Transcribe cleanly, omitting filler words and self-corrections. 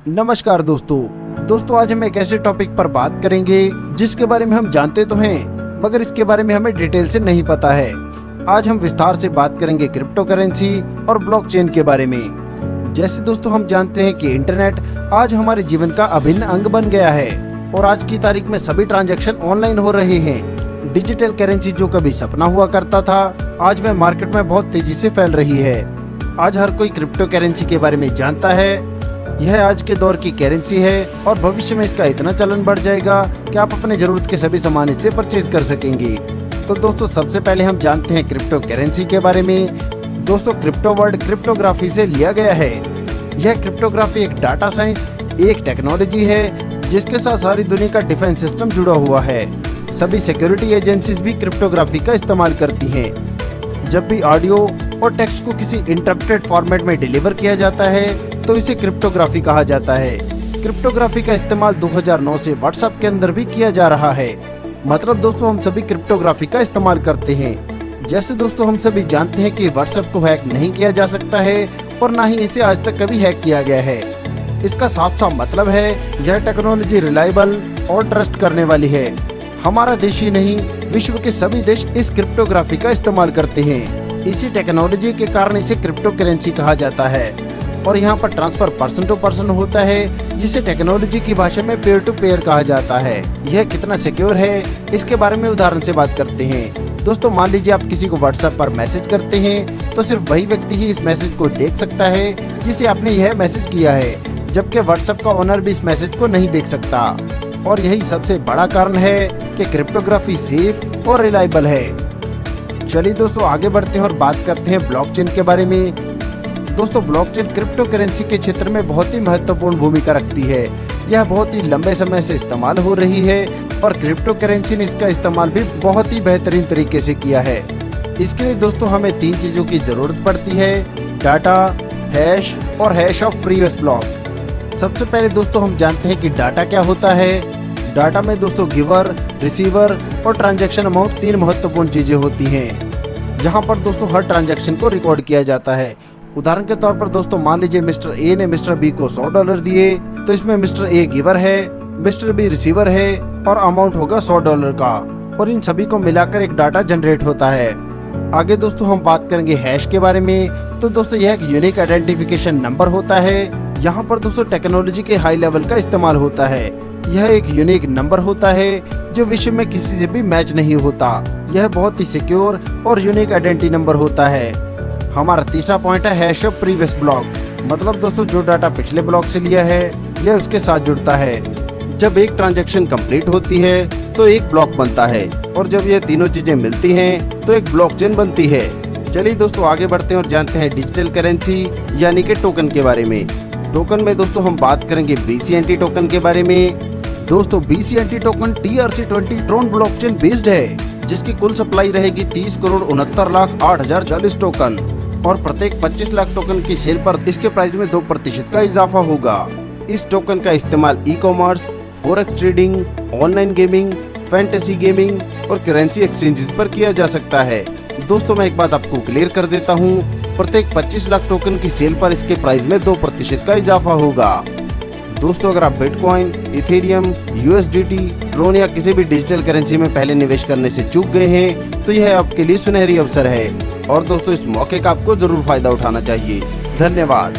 नमस्कार दोस्तों आज हम एक ऐसे टॉपिक पर बात करेंगे जिसके बारे में हम जानते तो हैं मगर इसके बारे में हमें डिटेल से नहीं पता है। आज हम विस्तार से बात करेंगे क्रिप्टो करेंसी और ब्लॉकचेन के बारे में। जैसे दोस्तों हम जानते हैं कि इंटरनेट आज हमारे जीवन का अभिन्न अंग बन गया है और आज की तारीख में सभी ट्रांजैक्शन ऑनलाइन हो रहे हैं। डिजिटल करेंसी जो कभी सपना हुआ करता था, आज वह मार्केट में बहुत तेजी से फैल रही है। आज हर कोई क्रिप्टो करेंसी के बारे में जानता है। यह आज के दौर की करेंसी है और भविष्य में इसका इतना चलन बढ़ जाएगा कि आप अपने जरूरत के सभी सामान इससे परचेज कर सकेंगे। तो दोस्तों सबसे पहले हम जानते हैं क्रिप्टो करेंसी के बारे में। दोस्तों क्रिप्टो वर्ड क्रिप्टोग्राफी से लिया गया है। यह क्रिप्टोग्राफी एक डाटा साइंस, एक टेक्नोलॉजी है जिसके साथ सारी दुनिया का डिफेंस सिस्टम जुड़ा हुआ है। सभी सिक्योरिटी एजेंसीज भी क्रिप्टोग्राफी का इस्तेमाल करती हैं। जब भी ऑडियो और टेक्स्ट को किसी इंटरप्रेटेड फॉर्मेट में डिलीवर किया जाता है तो इसे क्रिप्टोग्राफी कहा जाता है। क्रिप्टोग्राफी का इस्तेमाल 2009 से व्हाट्सएप के अंदर भी किया जा रहा है। मतलब दोस्तों हम सभी क्रिप्टोग्राफी का इस्तेमाल करते हैं। जैसे दोस्तों हम सभी जानते हैं कि व्हाट्सएप को हैक नहीं किया जा सकता है और ना ही इसे आज तक कभी हैक किया गया है। इसका साफ साफ मतलब है यह टेक्नोलॉजी रिलायबल और ट्रस्ट करने वाली है। हमारा देश ही नहीं विश्व के सभी देश इस क्रिप्टोग्राफी का इस्तेमाल करते हैं। इसी टेक्नोलॉजी के कारण इसे क्रिप्टो करेंसी कहा जाता है और यहाँ पर ट्रांसफर पर्सन टू पर्सन होता है जिसे टेक्नोलॉजी की भाषा में पेयर टू पेयर कहा जाता है। यह कितना सिक्योर है इसके बारे में उदाहरण से बात करते हैं। दोस्तों मान लीजिए आप किसी को व्हाट्सएप पर मैसेज करते हैं तो सिर्फ वही व्यक्ति ही इस मैसेज को देख सकता है जिसे आपने यह मैसेज किया है, जबकि व्हाट्सएप का ओनर भी इस मैसेज को नहीं देख सकता। और यही सबसे बड़ा कारण है कि क्रिप्टोग्राफी सेफ और रिलायबल है। चलिए दोस्तों आगे बढ़ते हैं और बात करते हैं ब्लॉकचेन के बारे में। दोस्तों ब्लॉकचेन क्रिप्टो करेंसी के क्षेत्र में बहुत ही महत्वपूर्ण भूमिका रखती है। यह बहुत ही लंबे समय से इस्तेमाल हो रही है और क्रिप्टो करेंसी ने इसका इस्तेमाल भी बहुत ही बेहतरीन तरीके से किया है। इसके लिए दोस्तों हमें 3 चीजों की जरूरत पड़ती है: डाटा, हैश और हैश ऑफ प्रीवियस ब्लॉक। सबसे पहले दोस्तों हम जानते हैं कि डाटा क्या होता है। डाटा में दोस्तों गिवर, रिसीवर और ट्रांजैक्शन अमाउंट 3 महत्वपूर्ण चीजें होती हैं। यहाँ पर दोस्तों हर ट्रांजैक्शन को रिकॉर्ड किया जाता है। उदाहरण के तौर पर दोस्तों मान लीजिए मिस्टर ए ने मिस्टर बी को $100 दिए, तो इसमें मिस्टर ए गिवर है, मिस्टर बी रिसीवर है और अमाउंट होगा $100 का, और इन सभी को मिलाकर एक डाटा जनरेट होता है। आगे दोस्तों हम बात करेंगे हैश के बारे में। तो दोस्तों यह एक यूनिक आइडेंटिफिकेशन नंबर होता है। यहाँ पर दोस्तों टेक्नोलॉजी के हाई लेवल का इस्तेमाल होता है। यह एक यूनिक नंबर होता है जो विश्व में किसी से भी मैच नहीं होता। यह बहुत ही सिक्योर और यूनिक आइडेंटिटी नंबर होता है। हमारा तीसरा पॉइंट है हैश ऑफ प्रीवियस ब्लॉक। मतलब दोस्तों जो डाटा पिछले ब्लॉक से लिया है यह उसके साथ जुड़ता है। जब एक ट्रांजैक्शन कंप्लीट होती है तो एक ब्लॉक बनता है और जब यह तीनों चीजें मिलती हैं तो एक ब्लॉकचेन बनती है। चलिए दोस्तों आगे बढ़ते हैं और जानते हैं डिजिटल करेंसी यानी कि टोकन के बारे में। टोकन में दोस्तों हम बात करेंगे BCNT टोकन के बारे में। दोस्तों BCNT token TRC20 Tron blockchain based है जिसकी कुल सप्लाई रहेगी 30,69,08,040 टोकन और प्रत्येक 25 लाख टोकन की सेल पर इसके प्राइस में 2% का इजाफा होगा। इस टोकन का इस्तेमाल e-commerce, forex trading, online gaming, fantasy gaming और करेंसी एक्सचेंजेस पर किया जा सकता है। दोस्तों मैं एक बात आपको क्लियर कर देता हूँ, प्रत्येक 25 लाख टोकन की सेल पर इसके प्राइस में 2% का इजाफा होगा। दोस्तों अगर आप बिटकॉइन, इथेरियम, USDT, ट्रोन या किसी भी डिजिटल करेंसी में पहले निवेश करने से चूक गए हैं तो यह आपके लिए सुनहरी अवसर है और दोस्तों इस मौके का आपको जरूर फायदा उठाना चाहिए। धन्यवाद।